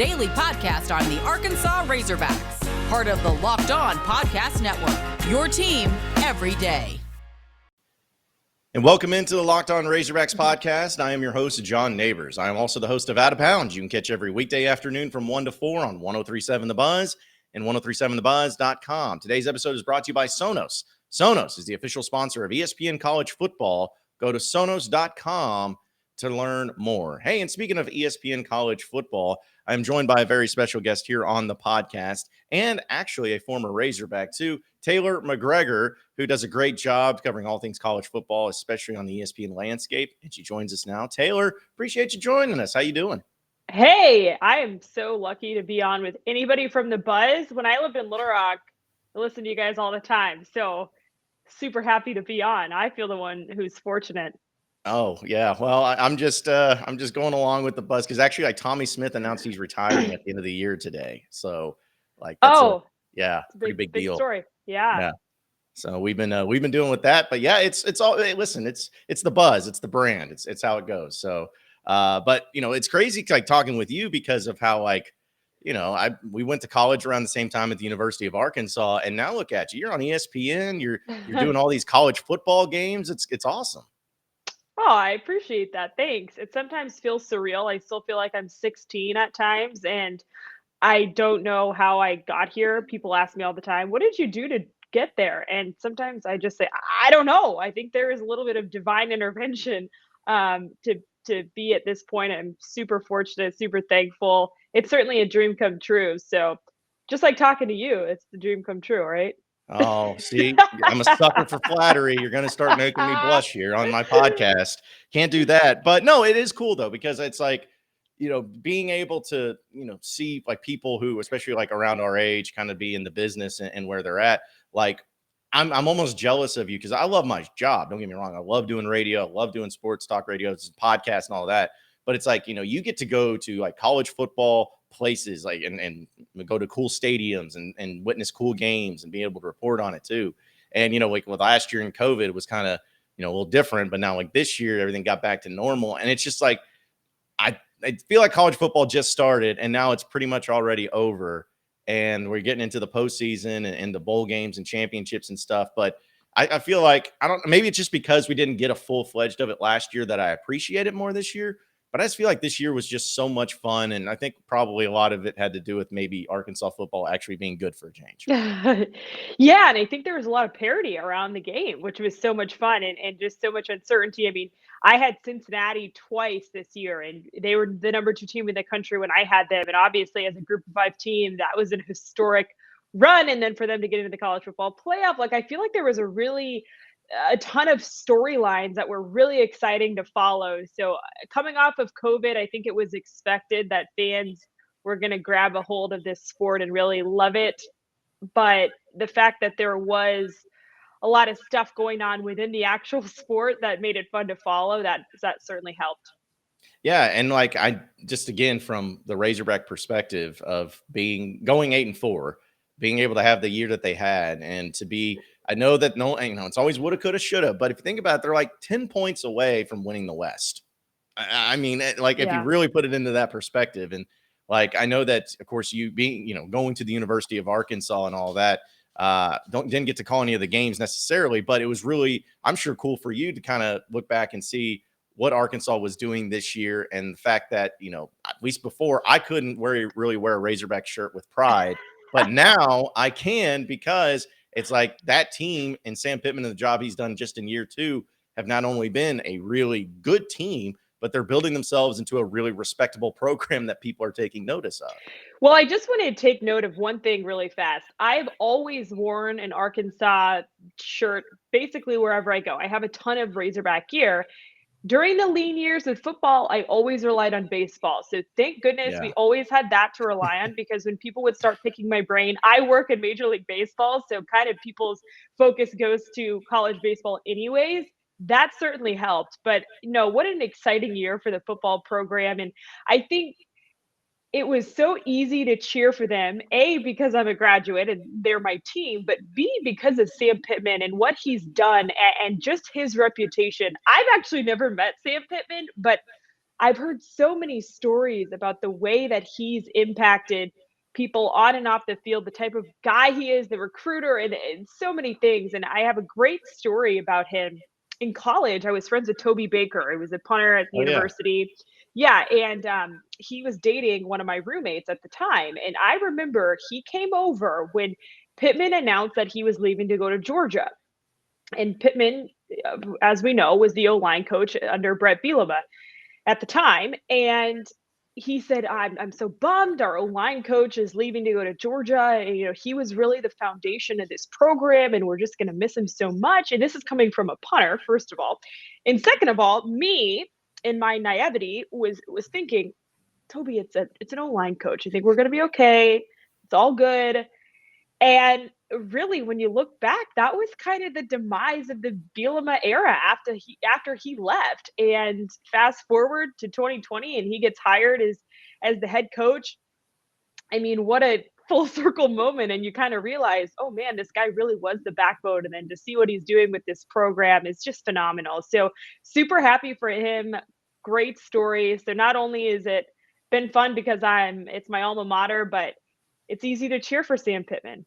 daily podcast on the Arkansas Razorbacks, part of the Locked On Podcast Network, your team every day. And welcome into the Locked On Razorbacks podcast. I am your host, John Nabors. I am also the host of Out of Bounds. You can catch every weekday afternoon from 1 to 4 on 103.7 The Buzz and 103.7thebuzz.com. Today's episode is brought to you by Sonos. Sonos is the official sponsor of ESPN College Football. Go to Sonos.com to learn more. Hey, and speaking of ESPN College Football, I'm joined by a very special guest here on the podcast and actually a former Razorback too, Taylor McGregor, who does a great job covering all things college football, especially on the ESPN landscape. And she joins us now. Taylor, appreciate you joining us. How you doing? Hey, I am so lucky to be on with anybody from the Buzz. When I lived in Little Rock, I listened to you guys all the time. So super happy to be on. I feel the one who's fortunate. Oh, yeah. Well, I'm just going along with the buzz because actually, like Tommy Smith announced he's retiring at the end of the year today. So, like, that's pretty big deal. Story. Yeah. So we've been doing with that, but yeah, it's all. Hey, listen, it's the buzz, it's the brand, it's how it goes. So, but it's crazy like talking with you because of how we went to college around the same time at the University of Arkansas, and now look at you. You're on ESPN. You're doing all these college football games. It's awesome. Oh, I appreciate that. Thanks. It sometimes feels surreal. I still feel like I'm 16 at times, and I don't know how I got here. People ask me all the time, what did you do to get there? And sometimes I just say, I don't know. I think there is a little bit of divine intervention to be at this point. I'm super fortunate, super thankful. It's certainly a dream come true. So just like talking to you, it's the dream come true, right? Oh, see, I'm a sucker for flattery. You're going to start making me blush here on my podcast. Can't do that. But no, it is cool, though, because it's like, being able to, see like people who, especially like around our age, kind of be in the business and where they're at. Like, I'm almost jealous of you because I love my job. Don't get me wrong. I love doing radio. I love doing sports talk radio, podcasts and all that. But it's like, you get to go to like college football places like and go to cool stadiums and witness cool games and be able to report on it too. And like with last year in COVID, it was kind of a little different, but now like this year everything got back to normal. And it's just like I feel like college football just started and now it's pretty much already over and we're getting into the postseason and the bowl games and championships and stuff. But I feel like maybe it's just because we didn't get a full-fledged of it last year that I appreciate it more this year. But I just feel like this year was just so much fun. And I think probably a lot of it had to do with maybe Arkansas football actually being good for a change. Yeah. And I think there was a lot of parity around the game, which was so much fun and just so much uncertainty. I mean, I had Cincinnati twice this year, and they were the number 2 team in the country when I had them. And obviously, as a group of 5 team, that was an historic run. And then for them to get into the college football playoff, like I feel like there was a ton of storylines that were really exciting to follow. So coming off of COVID, I think it was expected that fans were going to grab a hold of this sport and really love it. But the fact that there was a lot of stuff going on within the actual sport that made it fun to follow, that certainly helped. Yeah. And like, I just, again, from the Razorback perspective of going 8-4, being able to have the year that they had and to be, I know that it's always woulda, coulda, shoulda, but if you think about it, they're like 10 points away from winning the West. I mean, like if you really put it into that perspective, and like I know that, of course, you being going to the University of Arkansas and all that, didn't get to call any of the games necessarily, but it was really, I'm sure, cool for you to kind of look back and see what Arkansas was doing this year, and the fact that at least before I couldn't really wear a Razorback shirt with pride, but now I can because it's like that team and Sam Pittman and the job he's done just in year 2 have not only been a really good team, but they're building themselves into a really respectable program that people are taking notice of. Well, I just want to take note of one thing really fast. I've always worn an Arkansas shirt basically wherever I go. I have a ton of Razorback gear. During the lean years with football, I always relied on baseball. So thank goodness we always had that to rely on, because when people would start picking my brain, I work in Major League Baseball. So kind of people's focus goes to college baseball anyways. That certainly helped. But what an exciting year for the football program. And I think it was so easy to cheer for them, A, because I'm a graduate and they're my team, but B, because of Sam Pittman and what he's done and just his reputation. I've actually never met Sam Pittman, but I've heard so many stories about the way that he's impacted people on and off the field, the type of guy he is, the recruiter, and so many things. And I have a great story about him. In college, I was friends with Toby Baker. He was a punter at the Oh yeah. university. Yeah, and he was dating one of my roommates at the time. And I remember he came over when Pittman announced that he was leaving to go to Georgia. And Pittman, as we know, was the O-line coach under Brett Bielema at the time. And he said, I'm so bummed. Our O-line coach is leaving to go to Georgia. And, he was really the foundation of this program, and we're just going to miss him so much. And this is coming from a punter, first of all. And second of all, me in my naivety was thinking, Toby, it's an O-line coach. I think we're going to be okay. It's all good. And really, when you look back, that was kind of the demise of the Bielema era after he left. And fast forward to 2020, and he gets hired as the head coach. I mean, what a full circle moment. And you kind of realize, oh man, this guy really was the backbone. And then to see what he's doing with this program is just phenomenal. So super happy for him. Great story. So not only is it been fun because it's my alma mater, but it's easy to cheer for Sam Pittman.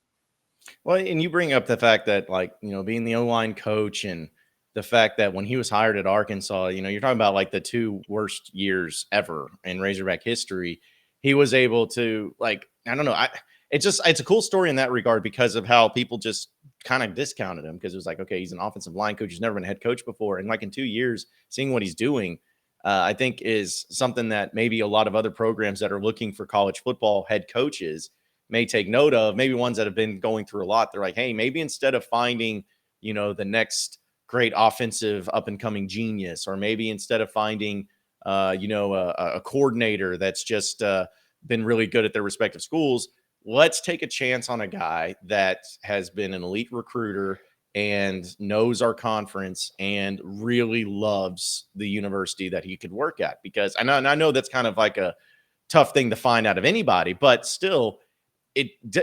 Well, and you bring up the fact that, like, being the O-line coach, and the fact that when he was hired at Arkansas, you're talking about like the two worst years ever in Razorback history. He was able to, like, I don't know. It's a cool story in that regard because of how people just kind of discounted him, because it was like, okay, he's an offensive line coach. He's never been a head coach before. And like in 2 years, seeing what he's doing, I think is something that maybe a lot of other programs that are looking for college football head coaches may take note of. Maybe ones that have been going through a lot. They're like, hey, maybe instead of finding, the next great offensive up and coming genius, or maybe instead of finding, a coordinator that's just been really good at their respective schools, let's take a chance on a guy that has been an elite recruiter and knows our conference and really loves the university that he could work at. Because I know that's kind of like a tough thing to find out of anybody, but still,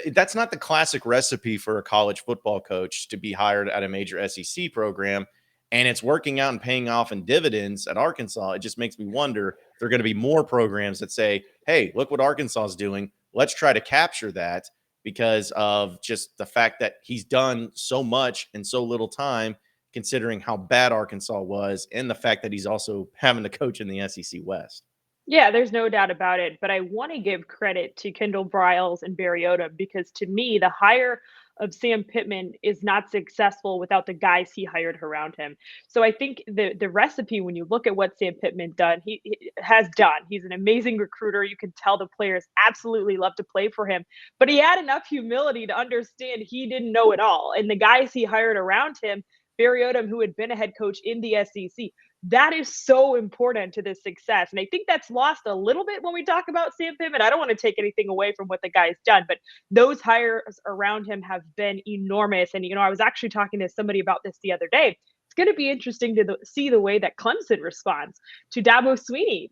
that's not the classic recipe for a college football coach to be hired at a major SEC program, and it's working out and paying off in dividends at Arkansas. It just makes me wonder if there are going to be more programs that say, hey, look what Arkansas is doing. Let's try to capture that, because of just the fact that he's done so much in so little time, considering how bad Arkansas was, and the fact that he's also having to coach in the SEC West. Yeah, there's no doubt about it. But I want to give credit to Kendall Briles and Barry Odom, because to me, the hire of Sam Pittman is not successful without the guys he hired around him. So I think the recipe, when you look at what Sam Pittman he has done, he's an amazing recruiter. You can tell the players absolutely love to play for him. But he had enough humility to understand he didn't know it all. And the guys he hired around him, Barry Odom, who had been a head coach in the SEC, that is so important to this success. And I think that's lost a little bit when we talk about Sam Pittman. I don't want to take anything away from what the guy's done, but those hires around him have been enormous. And, I was actually talking to somebody about this the other day. It's going to be interesting to see the way that Clemson responds to Dabo Sweeney,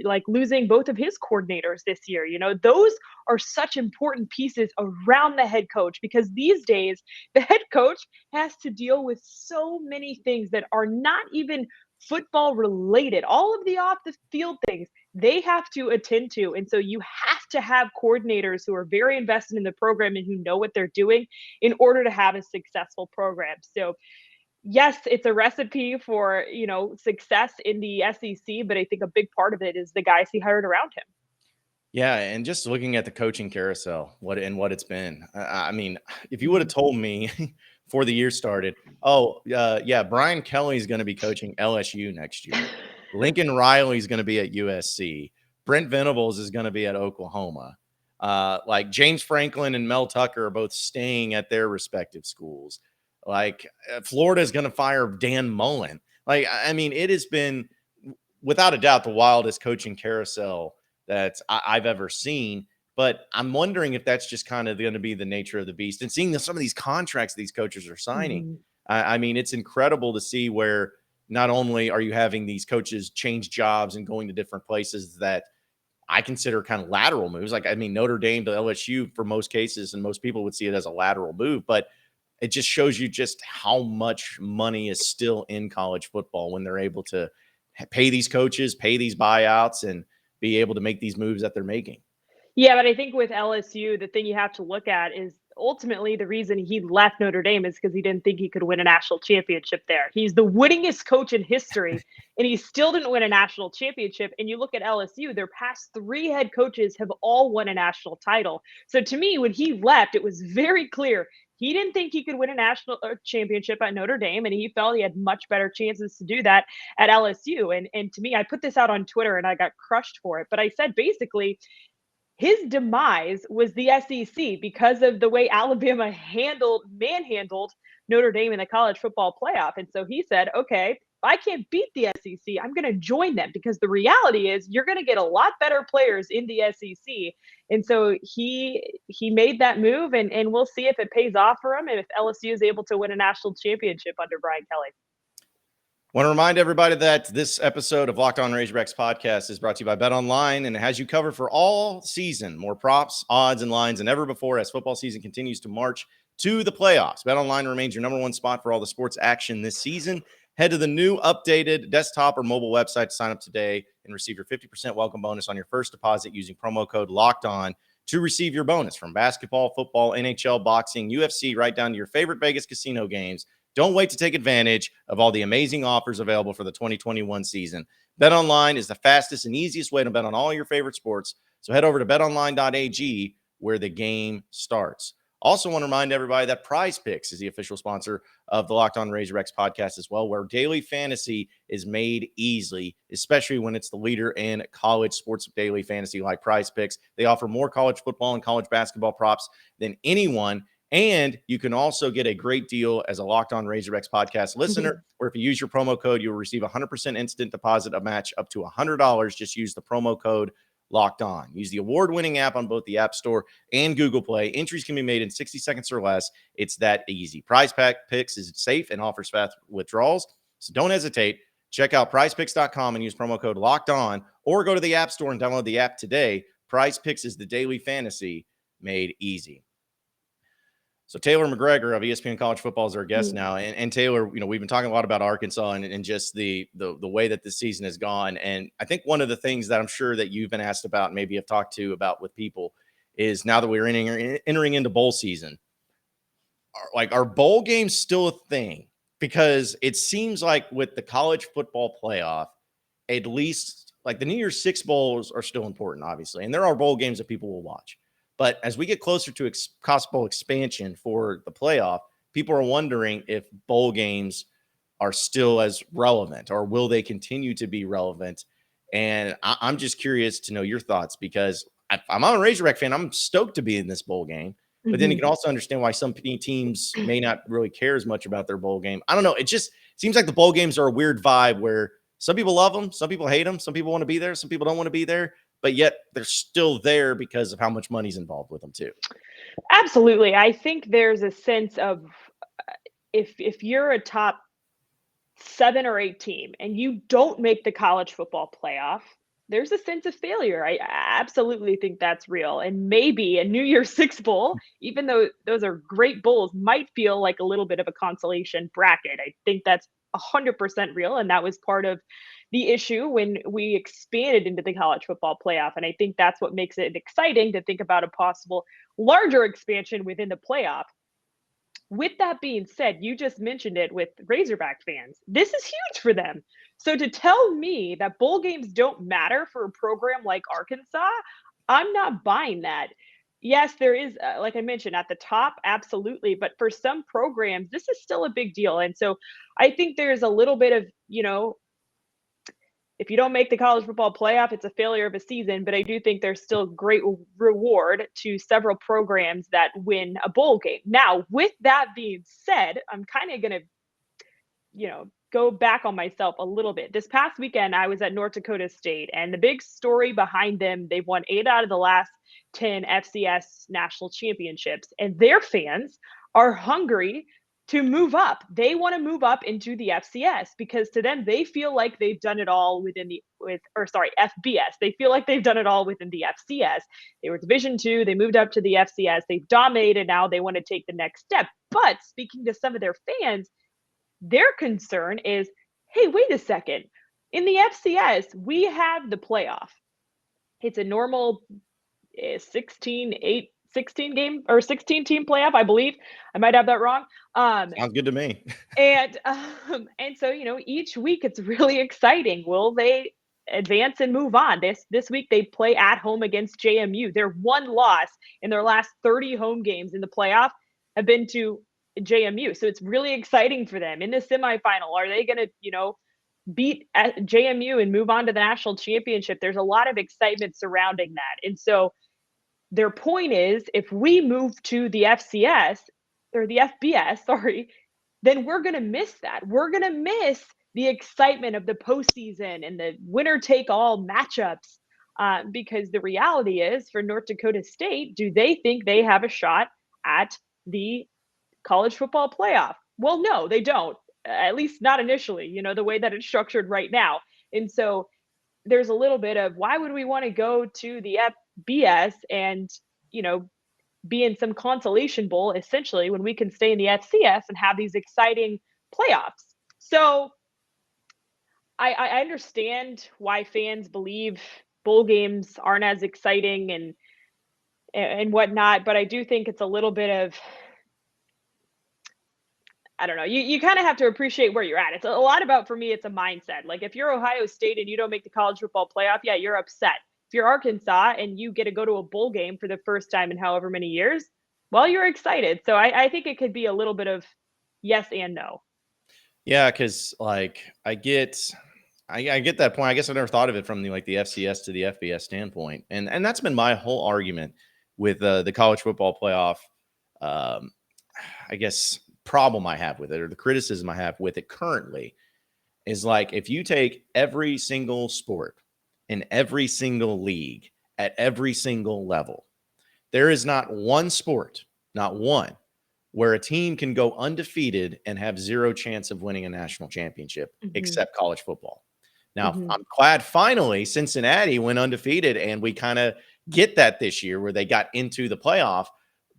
like losing both of his coordinators this year. Those are such important pieces around the head coach, because these days the head coach has to deal with so many things that are not even football related. All of the off the field things they have to attend to. And so you have to have coordinators who are very invested in the program and who know what they're doing in order to have a successful program. So yes, it's a recipe for, success in the SEC, but I think a big part of it is the guys he hired around him. Yeah, and just looking at the coaching carousel, what it's been. I mean, if you would have told me before the year started, Brian Kelly is going to be coaching LSU next year, Lincoln Riley is going to be at USC, Brent Venables is going to be at Oklahoma, like James Franklin and Mel Tucker are both staying at their respective schools, like Florida is going to fire Dan Mullen. Like, I mean, it has been without a doubt the wildest coaching carousel that I've ever seen. But I'm wondering if that's just kind of going to be the nature of the beast, and seeing some of these contracts these coaches are signing. Mm-hmm. I mean, it's incredible to see where not only are you having these coaches change jobs and going to different places that I consider kind of lateral moves. Like, I mean, Notre Dame to LSU for most cases, and most people would see it as a lateral move, but it just shows you just how much money is still in college football when they're able to pay these coaches, pay these buyouts, and be able to make these moves that they're making. Yeah, but I think with LSU, the thing you have to look at is ultimately the reason he left Notre Dame is because he didn't think he could win a national championship there. He's the winningest coach in history, and he still didn't win a national championship. And you look at LSU, their past 3 head coaches have all won a national title. So to me, when he left, it was very clear he didn't think he could win a national championship at Notre Dame, and he felt he had much better chances to do that at LSU. And to me, I put this out on Twitter, and I got crushed for it. But I said basically, his demise was the SEC because of the way Alabama manhandled Notre Dame in the college football playoff. And so he said, okay, if I can't beat the SEC, I'm going to join them, because the reality is you're going to get a lot better players in the SEC. And so he made that move, and we'll see if it pays off for him and if LSU is able to win a national championship under Brian Kelly. Want to remind everybody that this episode of Locked On Razorbacks podcast is brought to you by BetOnline, and it has you covered for all season. More props, odds, and lines than ever before as football season continues to march to the playoffs. BetOnline remains your number one spot for all the sports action this season. Head to the new updated desktop or mobile website to sign up today and receive your 50% welcome bonus on your first deposit using promo code LOCKEDON to receive your bonus. From basketball, football, NHL, boxing, UFC, right down to your favorite Vegas casino games. Don't wait to take advantage of all the amazing offers available for the 2021 season. BetOnline is the fastest and easiest way to bet on all your favorite sports. So head over to betonline.ag where the game starts. Also want to remind everybody that Prize Picks is the official sponsor of the Locked On Razorbacks podcast as well, where daily fantasy is made easy, especially when it's the leader in college sports daily fantasy like Prize Picks. They offer more college football and college basketball props than anyone. And you can also get a great deal as a Locked On Razorbacks podcast listener, where if you use your promo code, you'll receive 100% instant deposit, a match up to $100. Just use the promo code Locked On. Use the award-winning app on both the App Store and Google Play. Entries can be made in 60 seconds or less. It's that easy. Prize Picks is safe and offers fast withdrawals, so don't hesitate. Check out prizepicks.com and use promo code Locked On, or go to the App Store and download the app today. Prize Picks is the daily fantasy made easy. So Taylor McGregor of ESPN College Football is our guest now. And Taylor, we've been talking a lot about Arkansas and just the way that this season has gone. And I think one of the things that I'm sure that you've been asked about, maybe have talked to about with people, is now that we're entering into bowl season, are bowl games still a thing? Because it seems like with the college football playoff, at least like the New Year's Six bowls are still important, obviously. And there are bowl games that people will watch. But as we get closer to possible expansion for the playoff, people are wondering if bowl games are still as relevant, or will they continue to be relevant? And I'm just curious to know your thoughts, because I'm a Razorback fan. I'm stoked to be in this bowl game. But then you can also understand why some teams may not really care as much about their bowl game. I don't know. It just seems like the bowl games are a weird vibe where some people love them, some people hate them, some people want to be there, some people don't want to be there. But yet they're still there because of how much money's involved with them too. Absolutely. I think there's a sense of if you're a top 7 or 8 team and you don't make the college football playoff, there's a sense of failure. I absolutely think that's real. And maybe a New Year's Six bowl, even though those are great bowls, might feel like a little bit of a consolation bracket. I think that's 100% real. And that was part of the issue when we expanded into the college football playoff. And I think that's what makes it exciting to think about a possible larger expansion within the playoff. With that being said, you just mentioned it with Razorback fans. This is huge for them. So to tell me that bowl games don't matter for a program like Arkansas, I'm not buying that. Yes, there is, like I mentioned, at the top, absolutely. But for some programs, this is still a big deal. And so I think there's a little bit of, if you don't make the college football playoff, it's a failure of a season. But I do think there's still great reward to several programs that win a bowl game. Now, with that being said, I'm kind of going to, go back on myself a little bit. This past weekend, I was at North Dakota State, and the big story behind them, they've won 8 out of the last 10 FCS national championships, and their fans are hungry to move up. They want to move up into the FCS because to them, they feel like they've done it all FBS. They feel like they've done it all within the FCS. They were Division II. They moved up to the FCS. They've dominated. Now they want to take the next step. But speaking to some of their fans, their concern is, hey, wait a second. in the FCS, we have the playoff. It's a normal 16 game or 16 team playoff, I believe. I might have that wrong. Sounds good to me. And so, each week it's really exciting. Will they advance and move on? This week they play at home against JMU. Their one loss in their last 30 home games in the playoff have been to JMU. So it's really exciting for them in the semifinal. Are they going to, beat JMU and move on to the national championship? There's a lot of excitement surrounding that. And so their point is, if we move to the FCS or the FBS, sorry, then we're going to miss that. We're going to miss the excitement of the postseason and the winner take all matchups. Because the reality is, for North Dakota State, do they think they have a shot at the college football playoff? Well, no, they don't. At least not initially, the way that it's structured right now. And so there's a little bit of, why would we want to go to the FBS and, be in some consolation bowl essentially when we can stay in the FCS and have these exciting playoffs? So I understand why fans believe bowl games aren't as exciting and whatnot, but I do think it's a little bit of, I don't know. You kind of have to appreciate where you're at. It's a lot about, for me, it's a mindset. Like, if you're Ohio State and you don't make the college football playoff, yeah, you're upset. If you're Arkansas and you get to go to a bowl game for the first time in however many years, well, you're excited. So I think it could be a little bit of yes and no. Yeah, because I get that point. I guess I've never thought of it from the FCS to the FBS standpoint, and that's been my whole argument with the college football playoff. I guess problem I have with it, or the criticism I have with it currently, is if you take every single sport in every single league at every single level, there is not one sport, not one, where a team can go undefeated and have zero chance of winning a national championship, except college football. Now, I'm glad finally Cincinnati went undefeated, and we kind of get that this year where they got into the playoff.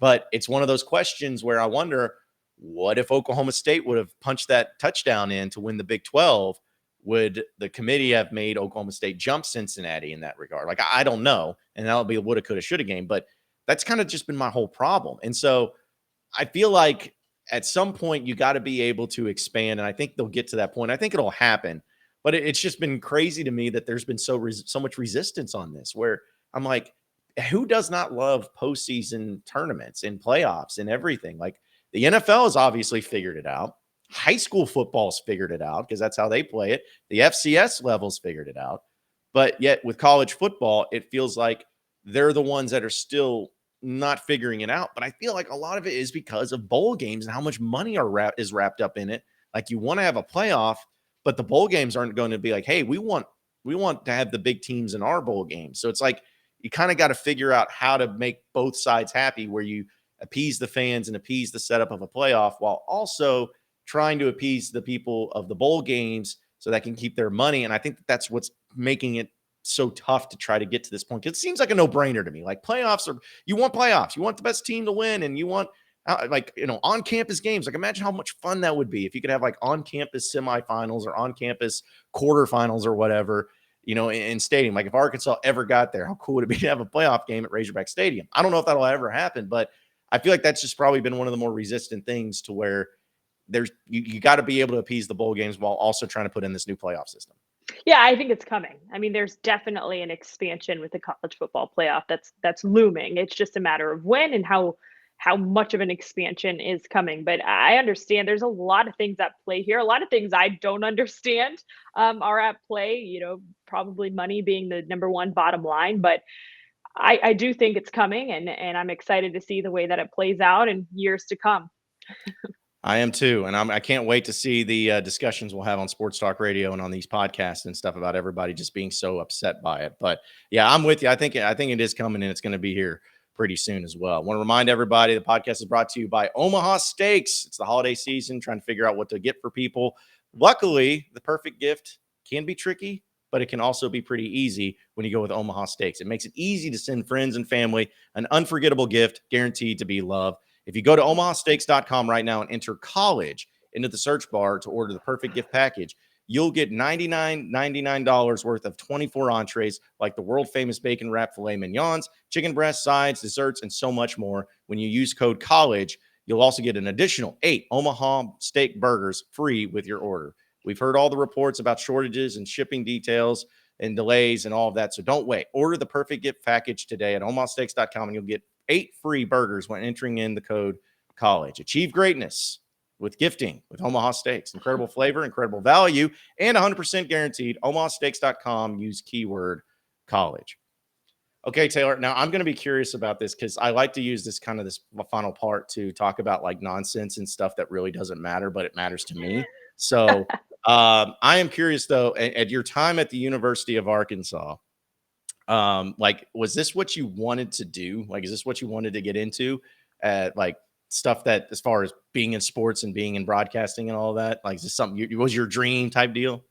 But it's one of those questions where I wonder, what if Oklahoma State would have punched that touchdown in to win the Big 12? Would the committee have made Oklahoma State jump Cincinnati in that regard? I don't know. And that'll be a woulda, coulda, shoulda game. But that's kind of just been my whole problem. And so I feel like at some point you got to be able to expand. And I think they'll get to that point. I think it'll happen. But it's just been crazy to me that there's been so much resistance on this, where I'm like, who does not love postseason tournaments and playoffs and everything? The NFL has obviously figured it out. High school football's figured it out because that's how they play it. The FCS levels figured it out. But yet with college football, it feels like they're the ones that are still not figuring it out. But I feel like a lot of it is because of bowl games and how much money is wrapped up in it. You want to have a playoff, but the bowl games aren't going to be hey, we want to have the big teams in our bowl games. So it's you kind of got to figure out how to make both sides happy, where you appease the fans and appease the setup of a playoff while also trying to appease the people of the bowl games so that can keep their money. And I think that's what's making it so tough to try to get to this point. It seems like a no-brainer to me. Playoffs you want playoffs. You want the best team to win, and you want on-campus games. Imagine how much fun that would be if you could have on-campus semifinals or on-campus quarterfinals or whatever, in stadium. If Arkansas ever got there, how cool would it be to have a playoff game at Razorback Stadium? I don't know if that'll ever happen, but I feel like that's just probably been one of the more resistant things, to where you got to be able to appease the bowl games while also trying to put in this new playoff system. Yeah, I think it's coming. I mean, there's definitely an expansion with the college football playoff that's looming. It's just a matter of when and how much of an expansion is coming. But I understand there's a lot of things at play here. A lot of things I don't understand are at play, probably money being the number one bottom line. But I do think it's coming, and I'm excited to see the way that it plays out in years to come. I am too. And I can't wait to see the discussions we'll have on Sports Talk Radio and on these podcasts and stuff about everybody just being so upset by it. But yeah, I'm with you. I think it is coming, and it's going to be here pretty soon as well. I want to remind everybody the podcast is brought to you by Omaha Steaks. It's the holiday season, trying to figure out what to get for people. Luckily, the perfect gift can be tricky, but it can also be pretty easy when you go with Omaha Steaks. It makes it easy to send friends and family an unforgettable gift guaranteed to be loved. If you go to omahasteaks.com right now and enter college into the search bar to order the perfect gift package, you'll get $99 worth of 24 entrees like the world famous bacon wrap filet mignons, chicken breast, sides, desserts, and so much more. When you use code COLLEGE, you'll also get an additional 8 Omaha steak burgers free with your order. We've heard all the reports about shortages and shipping details and delays and all of that. So don't wait. Order the perfect gift package today at omahasteaks.com and you'll get 8 free burgers when entering in the code COLLEGE. Achieve greatness with gifting with Omaha Steaks. Incredible flavor, incredible value, and 100% guaranteed. omahasteaks.com. Use keyword COLLEGE. Okay, Taylor. Now I'm going to be curious about this because I like to use this final part to talk about like nonsense and stuff that really doesn't matter, but it matters to me. So I am curious though, at your time at the University of Arkansas, like, was this what you wanted to do? Like, is this what you wanted to get into? Like stuff that as far as being in sports and being in broadcasting and all that, like, is this something was your dream type deal?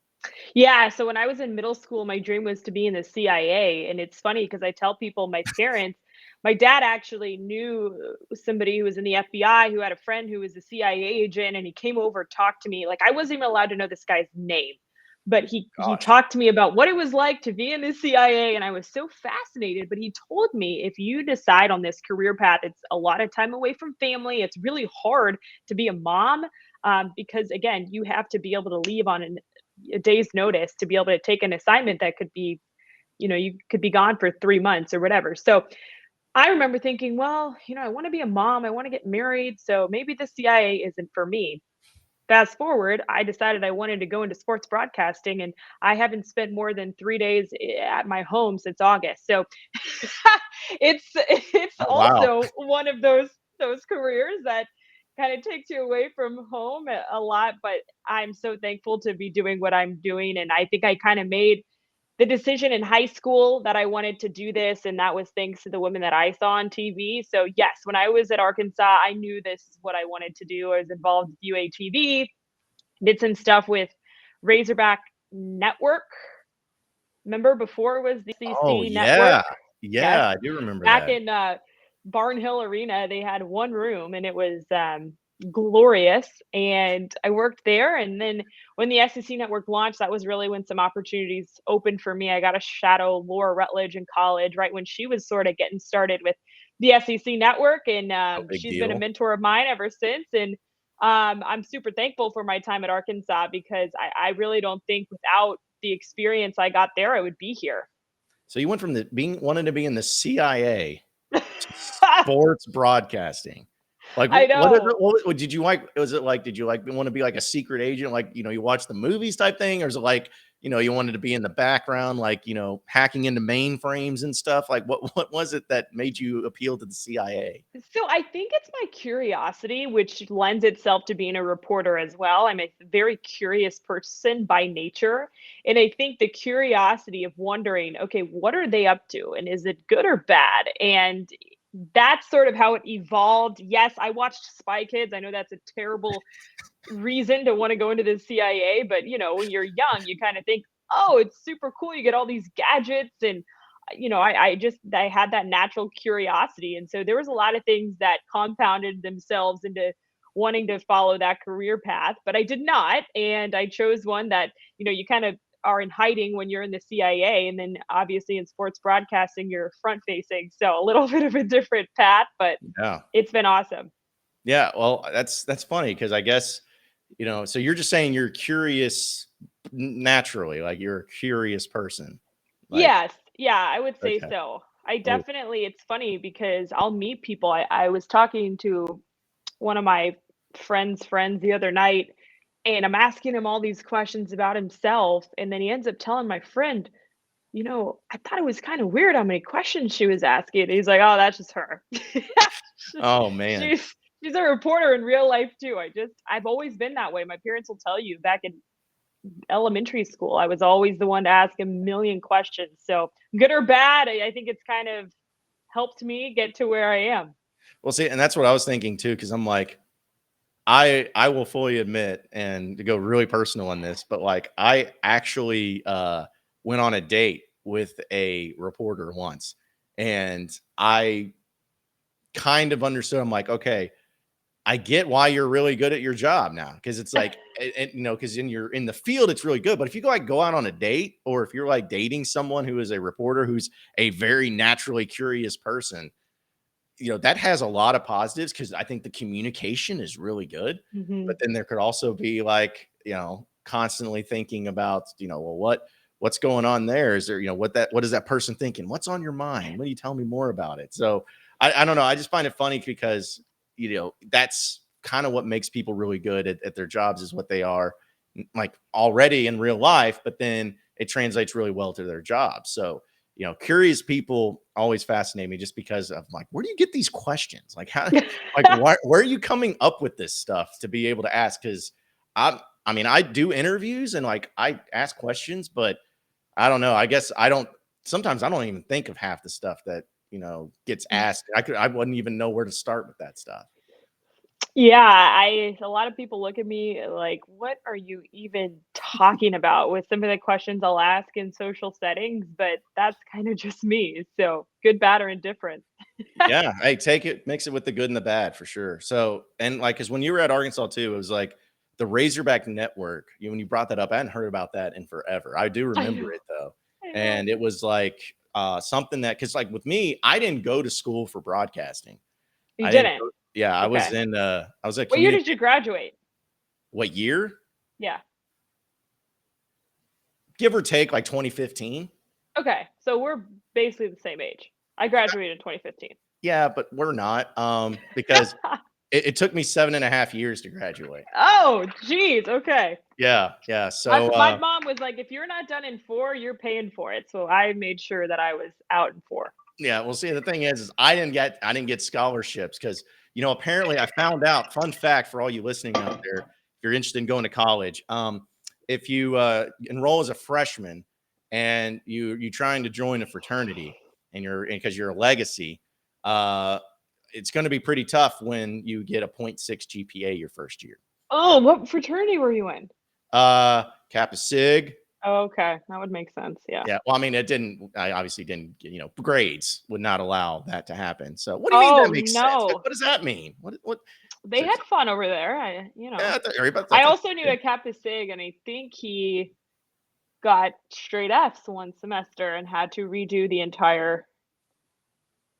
Yeah, so when I was in middle school, my dream was to be in the CIA, and it's funny because I tell people my dad actually knew somebody who was in the FBI who had a friend who was a CIA agent, and he came over, talked to me. Like, I wasn't even allowed to know this guy's name, but he Gosh. talked to me about what it was like to be in the CIA, and I was so fascinated. But he told me, if you decide on this career path, it's a lot of time away from family. It's really hard to be a mom, because again, you have to be able to leave on a day's notice to be able to take an assignment that could be, you could be gone for 3 months or whatever. So I remember thinking, well, I want to be a mom, I want to get married, so maybe the CIA isn't for me. Fast forward, I decided I wanted to go into sports broadcasting, and I haven't spent more than 3 days at my home since August. So it's Oh, wow. also one of those careers that kind of takes you away from home a lot, but I'm so thankful to be doing what I'm doing, and I think I kind of made the decision in high school that I wanted to do this, and that was thanks to the women that I saw on TV. So yes, when I was at Arkansas, I knew this is what I wanted to do. I was involved with UATV, did some stuff with Razorback Network. Remember before it was the Oh CC Network? yeah. Yes. Yeah, I do remember Back that. in Barnhill Arena, they had one room, and it was glorious. And I worked there. And then when the SEC Network launched, that was really when some opportunities opened for me. I got to shadow Laura Rutledge in college, right when she was sort of getting started with the SEC Network. And No big she's been a deal. mentor of mine ever since. And I'm super thankful for my time at Arkansas because I really don't think without the experience I got there, I would be here. So you went from wanting to be in the CIA to sports broadcasting. Like, I what is it? know. What did you like? Was it like, did you like want to be like a secret agent? Like, you watch the movies type thing, or is it like, you wanted to be in the background, like, hacking into mainframes and stuff? Like, what was it that made you appeal to the CIA? So I think it's my curiosity, which lends itself to being a reporter as well. I'm a very curious person by nature. And I think the curiosity of wondering, okay, what are they up to? And is it good or bad? And that's sort of how it evolved. Yes, I watched Spy Kids. I know that's a terrible reason to want to go into the CIA, but when you're young, you kind of think, oh, it's super cool. You get all these gadgets, and I had that natural curiosity, and so there was a lot of things that compounded themselves into wanting to follow that career path, but I did not, and I chose one that you kind of are in hiding when you're in the CIA, and then obviously in sports broadcasting you're front facing, so a little bit of a different path, but Yeah. it's been awesome. Yeah. Well, that's funny because I guess, so you're just saying you're curious naturally, like you're a curious person. Like, Yes. Yeah, I would say okay. so. I Oh, definitely it's funny because I'll meet people. I was talking to one of my friends the other night, and I'm asking him all these questions about himself, and then he ends up telling my friend, I thought it was kind of weird how many questions she was asking. And he's like, "Oh, that's just her." oh man. she's she's a reporter in real life too. I've always been that way. My parents will tell you back in elementary school, I was always the one to ask a million questions. So good or bad, I think it's kind of helped me get to where I am. Well, see, and that's what I was thinking too, because I'm like, I will fully admit, and to go really personal on this, but like I actually went on a date with a reporter once, and I kind of understood. I'm like, okay, I get why you're really good at your job now, because it's like and you know, because in the field, it's really good. But if you go out on a date, or if you're like dating someone who is a reporter who's a very naturally curious person, you know, that has a lot of positives because I think the communication is really good. Mhm. But then there could also be like, you know, constantly thinking about, you know, well, what's going on there? Is there, you know, what is that person thinking? What's on your mind? What do you tell me more about it? So I don't know. I just find it funny because, you know, that's kind of what makes people really good at their jobs, is what they are like already in real life, but then it translates really well to their job. So, you know, curious people always fascinate me just because of like, where do you get these questions? Like how, like where are you coming up with this stuff to be able to ask? Cause I mean, I do interviews and like I ask questions, but I don't know. I guess sometimes I don't even think of half the stuff that, you know, gets asked. I wouldn't even know where to start with that stuff. Yeah, a lot of people look at me like, "What are you even talking about?" with some of the questions I'll ask in social settings, but that's kind of just me. So, good, bad, or indifferent. Yeah. Hey, take it, mix it with the good and the bad for sure. So, and like, cause when you were at Arkansas too, it was like the Razorback network. When you brought that up, I hadn't heard about that in forever. I do I remember know. it though. I know. And it was like something that, cause like with me, I didn't go to school for broadcasting. You I didn't didn't? go, yeah, Okay. I was at What year community. did you graduate? What year? Yeah. Give or take like 2015. Okay. So we're basically the same age. I graduated in 2015. Yeah, but we're not. Because it took me 7.5 years to graduate. Oh, geez. Okay. Yeah, yeah. My So my mom was like, "If you're not done in 4, you're paying for it." So I made sure that I was out in 4. yeah, well, see, the thing is I didn't get scholarships because, you know, apparently I found out, fun fact for all you listening out there, if you're interested in going to college, if you enroll as a freshman and you trying to join a fraternity and because you're a legacy, uh, it's going to be pretty tough when you get a .6 GPA your first year. Oh, what fraternity were you in? Kappa Sig. Oh, okay. That would make sense. Yeah. Yeah, well, I mean, I obviously didn't get, you know, grades would not allow that to happen. So what do you mean that Oh, makes sense? no. What does that mean? What? They had fun over there. Yeah, I that's also knew a Kappa Sig, and I think he got straight Fs one semester and had to redo the entire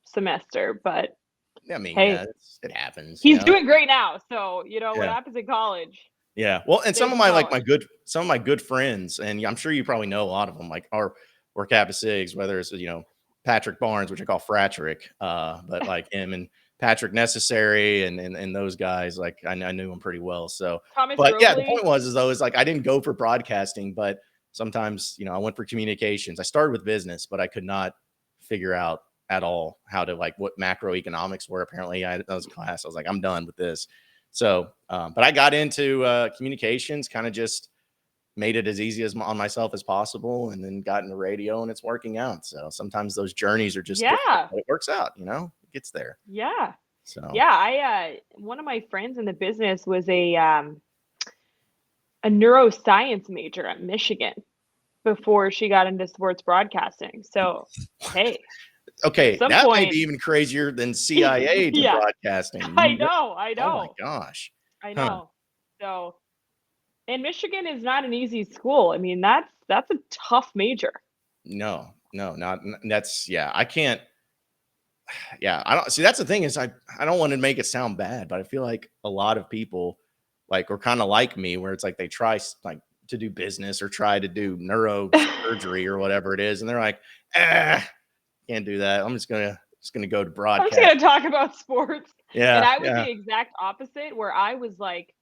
semester. But I mean, yeah, hey, it happens, you he's know. doing great now. So, what Yeah, happens in college yeah. Well, and stays in college. some of my good friends, and I'm sure you probably know a lot of them, like are Kappa Sigs, whether it's, you know, Patrick Barnes, which I call Fratrick, but like him and Patrick Necessary and those guys, like I knew them pretty well. So, Thomas but yeah, the Robley. point is like I didn't go for broadcasting, but sometimes, you know, I went for communications. I started with business, but I could not figure out at all how to, like, what macroeconomics were. Apparently, that was a class. I was like, I'm done with this. So, but I got into communications, kind of just made it as easy as on myself as possible, and then got into radio, and it's working out. So sometimes those journeys are just different, Yeah. but it works out, you know, it gets there. Yeah. So Yeah. One of my friends in the business was a neuroscience major at Michigan before she got into sports broadcasting. So, hey, at okay, some that may point, be even crazier than CIA to yeah, broadcasting. I know, I Oh my know, gosh. I Huh. know. So, and Michigan is not an easy school. I mean, that's a tough major. No, no, not that's yeah. I can't. Yeah, I don't see. That's the thing is I don't want to make it sound bad, but I feel like a lot of people like are kind of like me, where it's like they try like to do business or try to do neurosurgery or whatever it is, and they're like, can't do that. I'm just gonna go to I'm just broadcast. gonna talk about sports. And Yeah, I was yeah, the exact opposite, where I was like,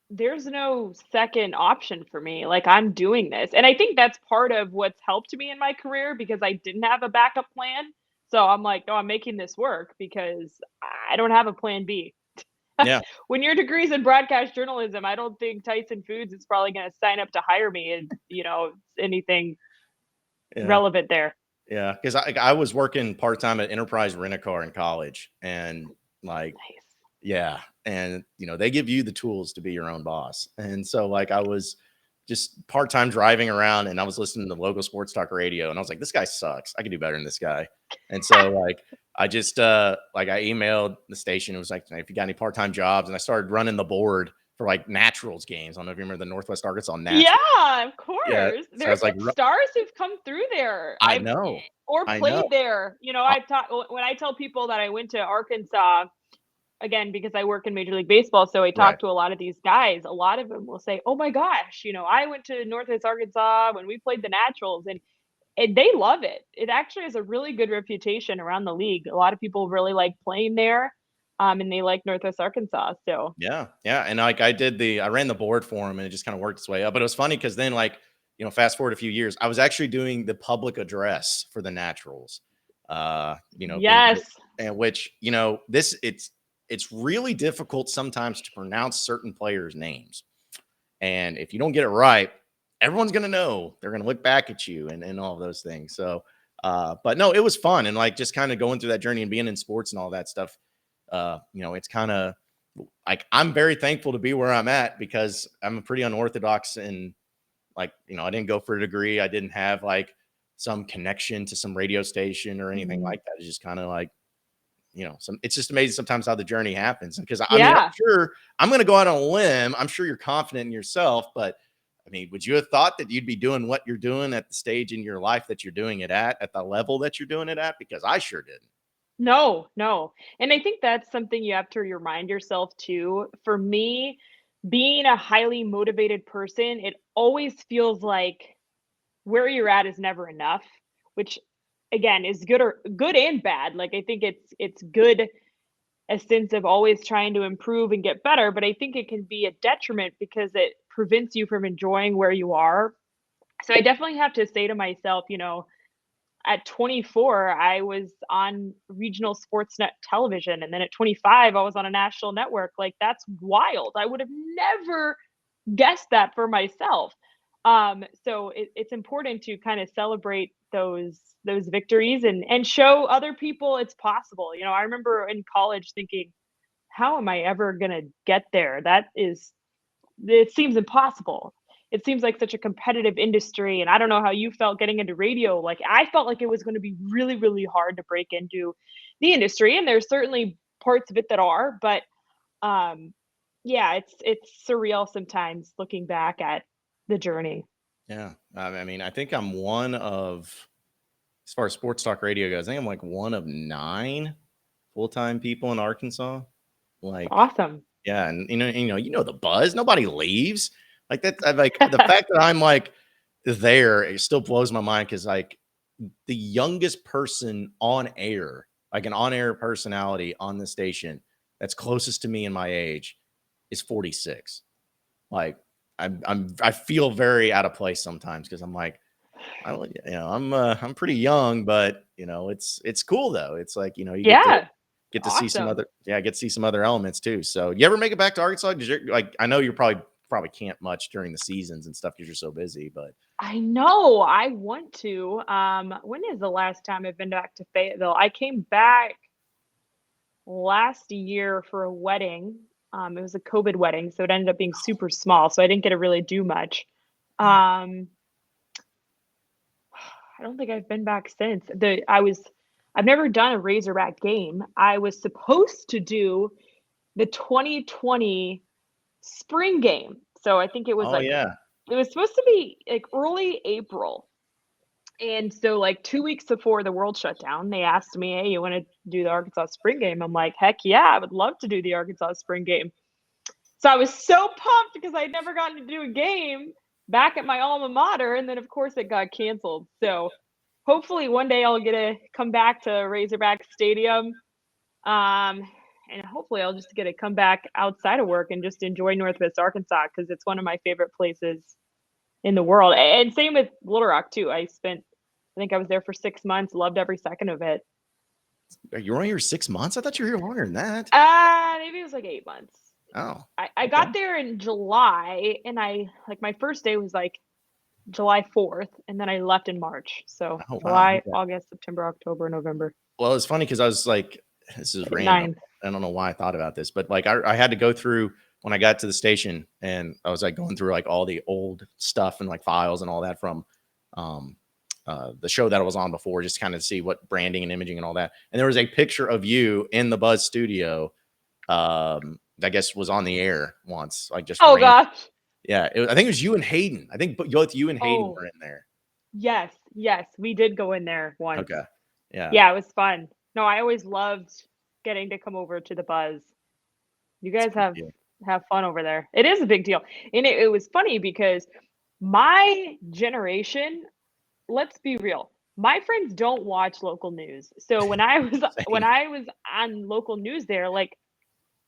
there's no second option for me. Like, I'm doing this. And I think that's part of what's helped me in my career because I didn't have a backup plan. So I'm like, no, I'm making this work because I don't have a plan B. yeah, When your degree's in broadcast journalism, I don't think Tyson Foods is probably going to sign up to hire me and, anything yeah. relevant there. Yeah, because I was working part time at Enterprise Rent a Car in college, and like, Nice. yeah, and you know they give you the tools to be your own boss, and so like I was just part time driving around, and I was listening to local sports talk radio, and I was like, this guy sucks. I can do better than this guy, and so like I just like I emailed the station. It was like, if you got any part time jobs, and I started running the board for like Naturals games. I don't know if you remember the Northwest Arkansas Naturals. Yeah, of course. Yeah, so There's like stars who've come through there. I know. Or played there. You know, I've taught when I tell people that I went to Arkansas, again, because I work in Major League Baseball, so I talk to a lot of these guys. A lot of them will say, "Oh my gosh, you know, I went to Northwest Arkansas when we played the Naturals," and they love it. It actually has a really good reputation around the league. A lot of people really like playing there, and they like Northwest Arkansas. So yeah, and like I ran the board for him, and it just kind of worked its way up. But it was funny because then, like, you know, fast forward a few years, I was actually doing the public address for the Naturals. You know, and which, you know, it's really difficult sometimes to pronounce certain players' names. And if you don't get it right, everyone's going to know. They're going to look back at you and all of those things. So, but no, it was fun. And like just kind of going through that journey and being in sports and all that stuff, you know, it's kind of like I'm very thankful to be where I'm at because I'm a pretty unorthodox and like, you know, I didn't go for a degree. I didn't have like some connection to some radio station or anything like that. It's just kind of like, you know, it's just amazing sometimes how the journey happens. Because I mean, I'm sure I'm going to go out on a limb. I'm sure you're confident in yourself, but I mean, would you have thought that you'd be doing what you're doing at the stage in your life that you're doing it at the level that you're doing it at? Because I sure didn't. No. And I think that's something you have to remind yourself too. For me, being a highly motivated person, it always feels like where you're at is never enough, which again is good and bad. Like I think it's good a sense of always trying to improve and get better, but I think it can be a detriment because it prevents you from enjoying where you are. So I definitely have to say to myself, you know, at 24, I was on regional sports net television. And then at 25, I was on a national network. Like, that's wild. I would have never guessed that for myself. So it's important to kind of celebrate those victories and show other people it's possible. You know, I remember in college thinking, how am I ever going to get there? It seems impossible. It seems like such a competitive industry. And I don't know how you felt getting into radio. Like I felt like it was going to be really, really hard to break into the industry. And there's certainly parts of it that are, but yeah, it's surreal sometimes looking back at the journey. Yeah. I mean, I think I'm one of, as far as sports talk radio goes, I think I'm like one of 9 full-time people in Arkansas. Like, awesome. Yeah. And you know, the buzz, nobody leaves. Like that, like the fact that I'm like there, it still blows my mind because like the youngest person on air, like an on-air personality on the station that's closest to me in my age is 46. Like I feel very out of place sometimes because I'm like, I'm pretty young, but you know, it's cool though. It's like, you know, you get to see some other, get to see some other elements too. So you ever make it back to Arkansas? Because you're like, I know you're probably can't much during the seasons and stuff because you're so busy, but I know I want to. When is the last time I've been back to Fayetteville? I came back last year for a wedding. It was a COVID wedding, so it ended up being super small, so I didn't get to really do much. I don't think I've been back since. I've never done a Razorback game. I was supposed to do the 2020 spring game. So I think it was it was supposed to be like early April. And so like 2 weeks before the world shut down, they asked me, hey, you want to do the Arkansas spring game? I'm like, heck yeah, I would love to do the Arkansas spring game. So I was so pumped because I'd never gotten to do a game back at my alma mater. And then of course it got canceled. So hopefully one day I'll get to come back to Razorback Stadium. And hopefully I'll just get to come back outside of work and just enjoy Northwest Arkansas because it's one of my favorite places in the world. And same with Little Rock too. I think I was there for 6 months, loved every second of it. You were only here 6 months? I thought you were here longer than that. Maybe it was like 8 months. Oh. I got there in July and my first day was like July 4th and then I left in March. So July, August, September, October, November. Well, it's funny because I was like, this is random. 9. I don't know why I thought about this, but like I had to go through when I got to the station and I was like going through like all the old stuff and like files and all that from the show that I was on before, just kind of see what branding and imaging and all that. And there was a picture of you in the Buzz studio I guess was on the air once. Like just Oh gosh. Yeah, I think it was you and Hayden. I think both you and Hayden Oh. were in there. Yes, we did go in there once. Okay. Yeah. Yeah, it was fun. No, I always loved getting to come over to the Buzz. You guys have fun over there. It is a big deal. And it was funny because my generation, let's be real, my friends don't watch local news. So when I was on local news there, like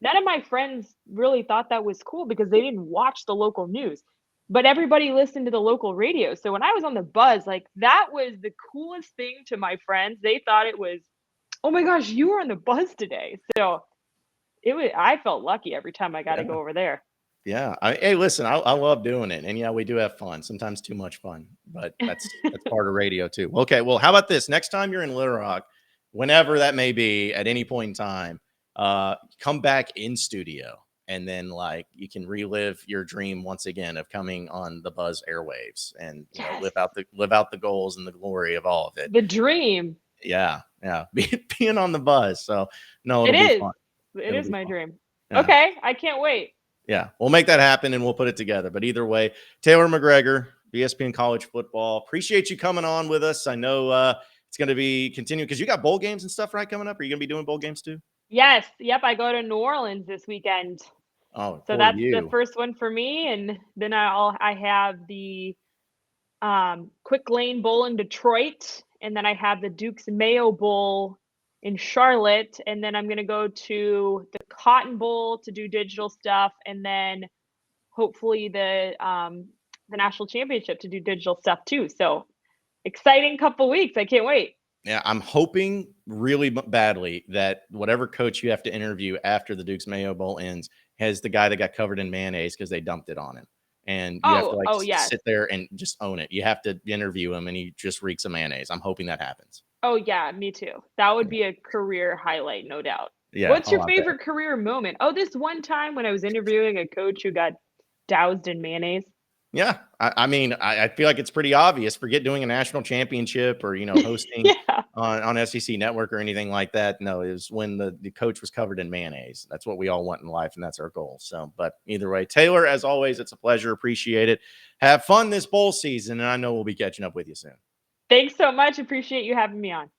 none of my friends really thought that was cool because they didn't watch the local news. But everybody listened to the local radio. So when I was on the Buzz, like that was the coolest thing to my friends. They thought it was, oh my gosh, you were on the Buzz today. So I felt lucky every time I got to go over there. Yeah. Hey, listen, I love doing it. And yeah, we do have fun, sometimes too much fun, but that's part of radio too. Okay. Well, how about this? Next time you're in Little Rock, whenever that may be at any point in time, come back in studio and then like you can relive your dream once again of coming on the Buzz airwaves and you know, live out the goals and the glory of all of it. The dream. Yeah. Yeah. Being on the Buzz. So no, it'll be fun. It is my dream. Yeah. Okay. I can't wait. Yeah, we'll make that happen and we'll put it together. But either way, Taylor McGregor, ESPN College Football. Appreciate you coming on with us. I know it's going to be continuing because you got bowl games and stuff, right, coming up. Are you going to be doing bowl games too? Yes. Yep. I go to New Orleans this weekend. Oh, so that's the first one for me. And then I have the Quick Lane Bowl in Detroit. And then I have the Duke's Mayo Bowl in Charlotte, and then I'm going to go to the Cotton Bowl to do digital stuff, and then hopefully the national championship to do digital stuff too. So exciting couple weeks. I can't wait. Yeah, I'm hoping really badly that whatever coach you have to interview after the Duke's Mayo Bowl ends has the guy that got covered in mayonnaise because they dumped it on him. And you have to sit there and just own it. You have to interview him and he just reeks of mayonnaise. I'm hoping that happens. Oh, yeah, me too. That would be a career highlight, no doubt. Yeah. What's your favorite career moment? Oh, this one time when I was interviewing a coach who got doused in mayonnaise. Yeah. I mean, I feel like it's pretty obvious. Forget doing a national championship or, hosting on SEC Network or anything like that. No, it was when the coach was covered in mayonnaise. That's what we all want in life, and that's our goal. So, but either way, Taylor, as always, it's a pleasure. Appreciate it. Have fun this bowl season, and I know we'll be catching up with you soon. Thanks so much. Appreciate you having me on.